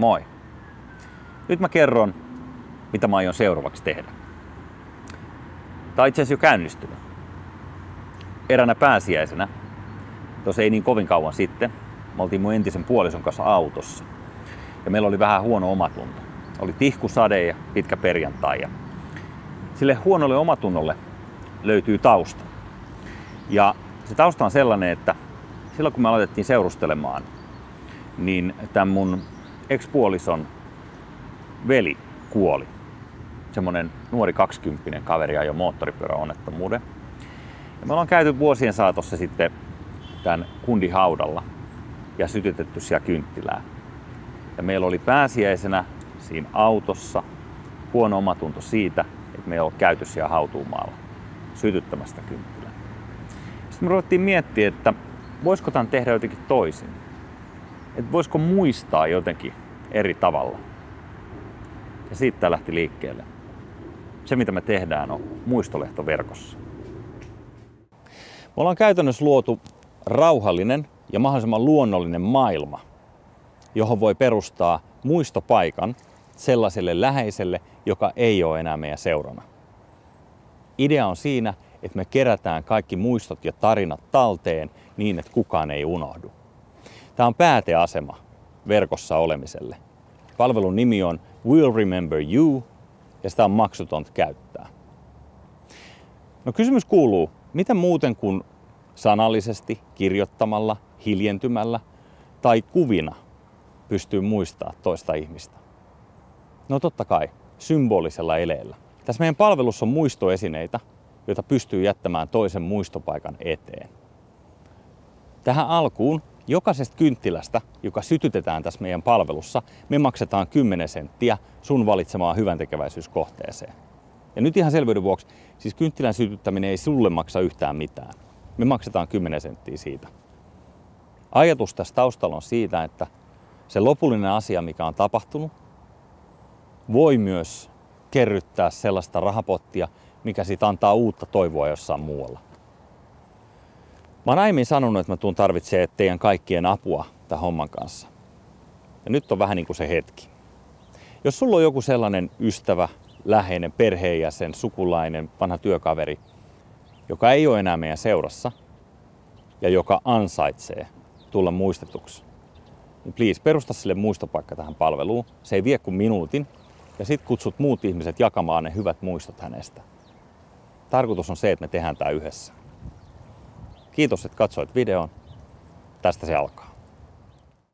Moi! Nyt mä kerron, mitä mä aion seuraavaksi tehdä. Tää on itse asiassa jo käynnistynyt. Eräänä pääsiäisenä, tuossa ei niin kovin kauan sitten, me oltiin mun entisen puolison kanssa autossa. Ja meillä oli vähän huono omatunto. Oli tihkusade ja pitkä perjantai. Ja sille huonolle omatunnolle löytyy tausta. Ja se tausta on sellainen, että silloin kun me aloitettiin seurustelemaan, niin tämän mun ex-puolison veli kuoli. Semmonen nuori 20-vuotias kaveri ajoi moottoripyöräonnettomuuden. Ja me ollaan käyty vuosien saatossa sitten tämän kundin haudalla ja sytytetty siellä kynttilää. Ja meillä oli pääsiäisenä siinä autossa huono omatunto siitä, että me ei ole käyty siellä hautuumaalla sytyttämästä kynttilää. Sitten me ruvettiin miettiä, että voisiko tämän tehdä jotenkin toisin. Että voisiko muistaa jotenkin eri tavalla. Ja siitä tämä lähti liikkeelle. Se mitä me tehdään on muistolehto verkossa. Me ollaan käytännössä luotu rauhallinen ja mahdollisimman luonnollinen maailma, johon voi perustaa muistopaikan sellaiselle läheiselle, joka ei ole enää meidän seurana. Idea on siinä, että me kerätään kaikki muistot ja tarinat talteen niin, että kukaan ei unohdu. Tämä on pääteasema verkossa olemiselle. Palvelun nimi on We'll Remember You ja sitä on maksutonta käyttää. No kysymys kuuluu, miten muuten kuin sanallisesti, kirjoittamalla, hiljentymällä tai kuvina pystyy muistamaan toista ihmistä? No totta kai, symbolisella eleellä. Tässä meidän palvelussa on muistoesineitä, joita pystyy jättämään toisen muistopaikan eteen. Tähän alkuun jokaisesta kynttilästä, joka sytytetään tässä meidän palvelussa, me maksetaan 10 senttiä sun valitsemaan hyväntekeväisyyskohteeseen. Ja nyt ihan selvyyden vuoksi, siis kynttilän sytyttäminen ei sulle maksa yhtään mitään. Me maksetaan 10 senttiä siitä. Ajatus tässä taustalla on siitä, että se lopullinen asia, mikä on tapahtunut, voi myös kerryttää sellaista rahapottia, mikä siitä antaa uutta toivoa jossain muualla. Mä oon aiemmin sanonut, että mä tuun tarvitsee teidän kaikkien apua tämän homman kanssa. Ja nyt on vähän niin kuin se hetki. Jos sulla on joku sellainen ystävä, läheinen, perheenjäsen, sukulainen, vanha työkaveri, joka ei ole enää meidän seurassa ja joka ansaitsee tulla muistetuksi, niin please, perusta sille muistopaikka tähän palveluun. Se ei vie kuin minuutin ja sit kutsut muut ihmiset jakamaan ne hyvät muistot hänestä. Tarkoitus on se, että me tehdään tää yhdessä. Kiitos, että katsoit videon. Tästä se alkaa.